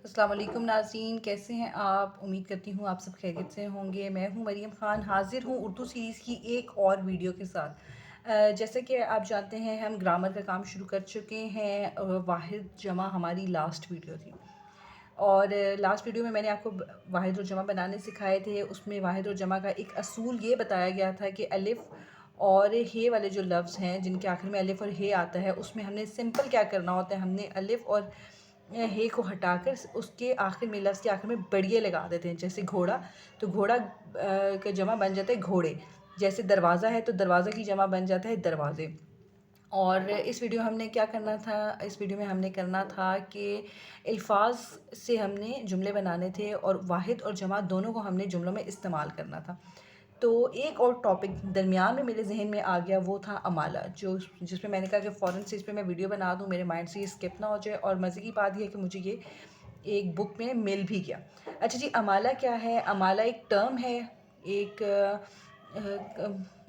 अस्सलाम वालेकुम नाज़रीन, कैसे हैं आप? उम्मीद करती हूँ आप सब खैरियत से होंगे। मैं हूँ मरीम ख़ान, हाज़िर हूँ उर्दू सीरीज़ की एक और वीडियो के साथ। जैसे कि आप जानते हैं हम ग्रामर का काम शुरू कर चुके हैं। वाहिद जमा हमारी लास्ट वीडियो थी और लास्ट वीडियो में मैंने आपको वाहिद और जमा बनाने सिखाए थे। उसमें वाहिद और जमा का एक असूल ये बताया गया था कि अलिफ़ और हे वाले जो लफ्ज़ हैं जिनके आखिर में अलिफ़ और हे आता है, उसमें हमने सिंपल क्या करना होता है, हमने अलिफ़ और हे को हटाकर उसके आखिर में लफ्ज़ के आखिर में बढ़िया लगा देते हैं। जैसे घोड़ा, तो घोड़ा का जमा बन जाता है घोड़े। जैसे दरवाज़ा है तो दरवाज़ा की जमा बन जाता है दरवाज़े। और इस वीडियो हमने क्या करना था, इस वीडियो में हमने करना था कि अल्फाज से हमने जुमले बनाने थे और वाहिद और जमा दोनों को हमने जुमलों में इस्तेमाल करना था। तो एक और टॉपिक दरमियान में मेरे जहन में आ गया, वो था अमाला, जो जिसमें मैंने कहा कि फ़ौरन से इस पे मैं वीडियो बना दूँ, मेरे माइंड से ये स्किप ना हो जाए। और मज़े की बात ये है कि मुझे ये एक बुक में मिल भी गया। अच्छा जी, अमाला क्या है? अमाला एक टर्म है, एक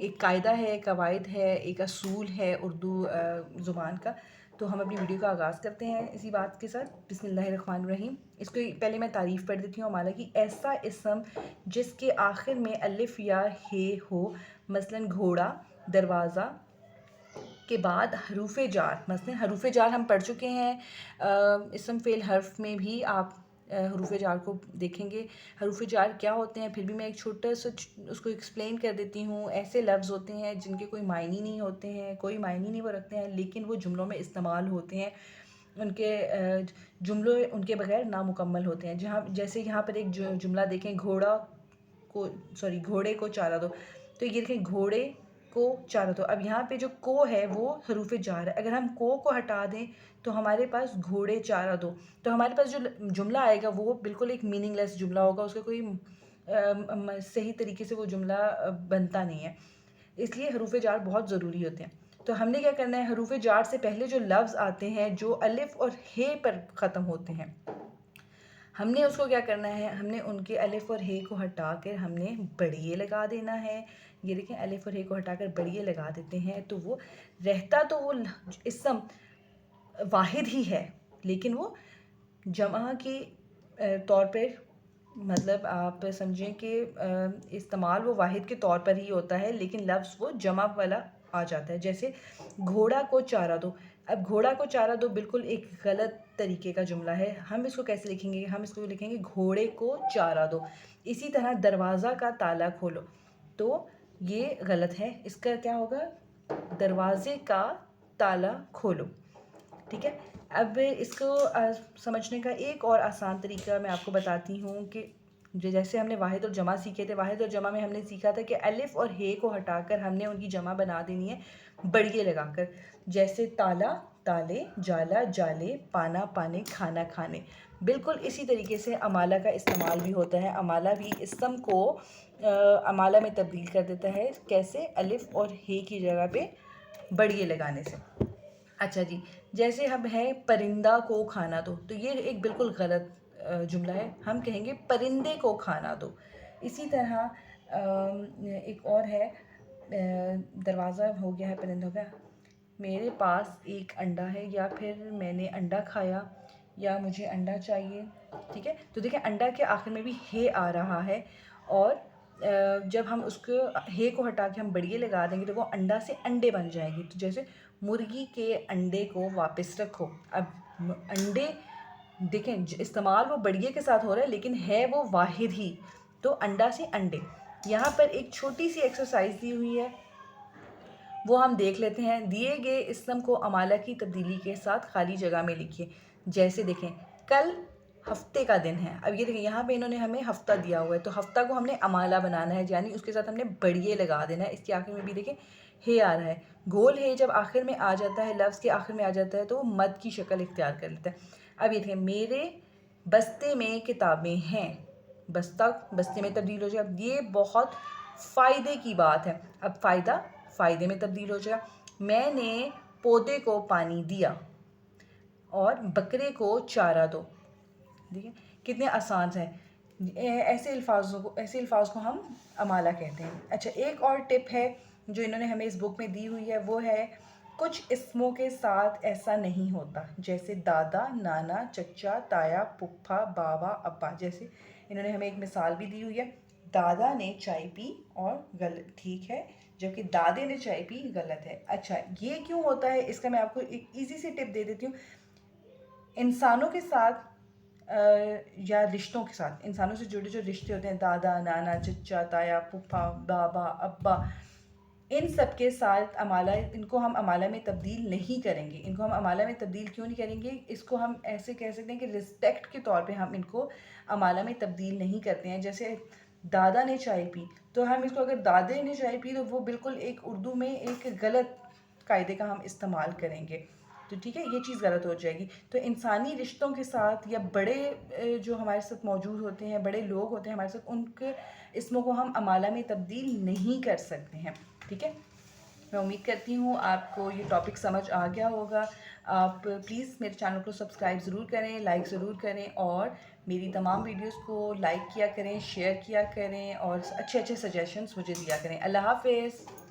एक कायदा है, कवायद है, एक असूल है उर्दू ज़ुबान का। तो हम अपनी वीडियो का आगाज़ करते हैं इसी बात के साथ। बिस्मिल्लाहिर्रहमानिर्रहीम। इसको पहले मैं तारीफ़ पढ़ देती हूँ अमाला की। ऐसा इसम जिसके आखिर में अलिफ या हे हो, मसलन घोड़ा, दरवाज़ा के बाद हरूफ जार, मसलन हरूफ जार हम पढ़ चुके हैं। इसम फ़ेल हर्फ में भी आप हरूफ जार को देखेंगे। हरूफ जार क्या होते हैं, फिर भी मैं एक छोटा सा उसको एक्सप्लेन कर देती हूँ। ऐसे लफ्ज़ होते हैं जिनके कोई मायने नहीं होते हैं, कोई मायने नहीं वो रखते हैं, लेकिन वो जुमलों में इस्तेमाल होते हैं। उनके जुमले उनके बगैर नामुकम्मल होते हैं। जहाँ जैसे यहाँ पर एक जुमला देखें, घोड़े को चारा दो। तो ये देखें, घोड़े को चारा दो। अब यहाँ पे जो को है वो हरूफ जार है। अगर हम को हटा दें तो हमारे पास घोड़े चारा दो, तो हमारे पास जो जुमला आएगा वो बिल्कुल एक मीनिंगलेस जुमला होगा। उसका कोई सही तरीके से वो जुमला बनता नहीं है। इसलिए हरूफ जार बहुत ज़रूरी होते हैं। तो हमने क्या करना है, हरूफ जार से पहले जो लफ्ज़ आते हैं जो अलिफ और हे पर ख़त्म होते हैं, हमने उसको क्या करना है, हमने उनके अलिफ और हे को हटाकर हमने बढ़िए लगा देना है। ये देखें, अलिफ और हे को हटाकर बढ़िए लगा देते हैं तो वो रहता तो वो इसम वाहिद ही है, लेकिन वो जमा के तौर पे, मतलब आप समझें कि इस्तेमाल वो वाहिद के तौर पर ही होता है, लेकिन लफ्ज़ वो जमा वाला आ जाता है। जैसे घोड़ा को चारा दो। अब घोड़ा को चारा दो बिल्कुल एक गलत तरीके का जुमला है। हम इसको कैसे लिखेंगे, हम इसको लिखेंगे घोड़े को चारा दो। इसी तरह दरवाज़ा का ताला खोलो, तो ये गलत है। इसका क्या होगा, दरवाज़े का ताला खोलो। ठीक है। अब इसको समझने का एक और आसान तरीका मैं आपको बताती हूँ कि जैसे हमने वाहिद और जमा सीखे थे, वाहिद और जमा में हमने सीखा था कि अलिफ और हे को हटाकर हमने उनकी जमा बना देनी है बढ़िए लगाकर। जैसे ताला ताले, जाला जाले, पाना पाने, खाना खाने। बिल्कुल इसी तरीके से अमाला का इस्तेमाल भी होता है। अमाला भी इसम को अमाला में तब्दील कर देता है। कैसे? अलिफ और हे की जगह पे बढ़िए लगाने से। अच्छा जी, जैसे अब है परिंदा को खाना दो, तो ये एक बिल्कुल गलत जुमला है। हम कहेंगे परिंदे को खाना दो। इसी तरह एक और है, दरवाज़ा हो गया है, परिंदा हो गया। मेरे पास एक अंडा है, या फिर मैंने अंडा खाया, या मुझे अंडा चाहिए। ठीक है, तो देखिए अंडा के आखिर में भी हे आ रहा है, और जब हम उसको हे को हटा के हम बढ़िए लगा देंगे तो वो अंडा से अंडे बन जाएंगे। तो जैसे मुर्गी के अंडे को वापस रखो। अब अंडे देखें, इस्तेमाल वो बढ़िए के साथ हो रहा है, लेकिन है वो वाहिद ही। तो अंडा से अंडे। यहाँ पर एक छोटी सी एक्सरसाइज दी हुई है, वो हम देख लेते हैं। दिए गए इसम को अमाला की तब्दीली के साथ खाली जगह में लिखिए। जैसे देखें, कल हफ्ते का दिन है। अब ये देखें, यहाँ पे इन्होंने हमें हफ्ता दिया हुआ है, तो हफ्ता को हमने अमाला बनाना है, यानी उसके साथ हमने बढ़िए लगा देना है। इसके आखिर में भी देखें हे आ रहा है। गोल हे जब आखिर में आ जाता है, लफ्ज़ के आखिर में आ जाता है, तो वो मद की शक्ल इख्तियार कर लेता है। अब ये देखें, मेरे बस्ते में किताबें हैं। बस्ता बस्ते में तब्दील हो जाए, ये बहुत फ़ायदे की बात है। अब फ़ायदा फ़ायदे में तब्दील हो जाए। मैंने पौधे को पानी दिया, और बकरे को चारा दो। देखिए कितने आसान है। ऐसे अल्फाज को हम अमाला कहते हैं। अच्छा, एक और टिप है जो इन्होंने हमें इस बुक में दी हुई है, वो है कुछ इसमों के साथ ऐसा नहीं होता, जैसे दादा, नाना, चचा, ताया, पुप्पा, बाबा, अब्बा। जैसे इन्होंने हमें एक मिसाल भी दी हुई है, दादा ने चाय पी और गलत, ठीक है, जबकि दादे ने चाय पी गलत है। अच्छा, ये क्यों होता है, इसका मैं आपको एक इजी सी टिप दे देती हूँ। इंसानों के साथ या रिश्तों के साथ, इंसानों से जुड़े जो रिश्ते होते हैं, दादा, नाना, चचा, ताया, फूफा, बाबा, अब्बा, इन सब के साथ अमाला, इनको हम अमाला में तब्दील नहीं करेंगे। इनको हम अमाला में तब्दील क्यों नहीं करेंगे, इसको हम ऐसे कह सकते हैं कि रिस्पेक्ट के तौर पे हम इनको अमाला में तब्दील नहीं करते हैं। जैसे दादा ने चाय पी, तो हम इसको, अगर दादे ने चाय पी, तो वो बिल्कुल एक उर्दू में एक गलत कायदे का हम इस्तेमाल करेंगे, तो ठीक है, ये चीज़ गलत हो जाएगी। तो इंसानी रिश्तों के साथ या बड़े जो हमारे साथ मौजूद होते हैं, बड़े लोग होते हैं हमारे साथ, उनके इसमों को हम अमाला में तब्दील नहीं कर सकते हैं, ठीक है। मैं उम्मीद करती हूँ आपको ये टॉपिक समझ आ गया होगा। आप प्लीज़ मेरे चैनल को सब्सक्राइब ज़रूर करें, लाइक ज़रूर करें, और मेरी तमाम वीडियोस को लाइक किया करें, शेयर किया करें, और अच्छे अच्छे सजेशंस मुझे दिया करें। अल्लाह हाफ़िज़।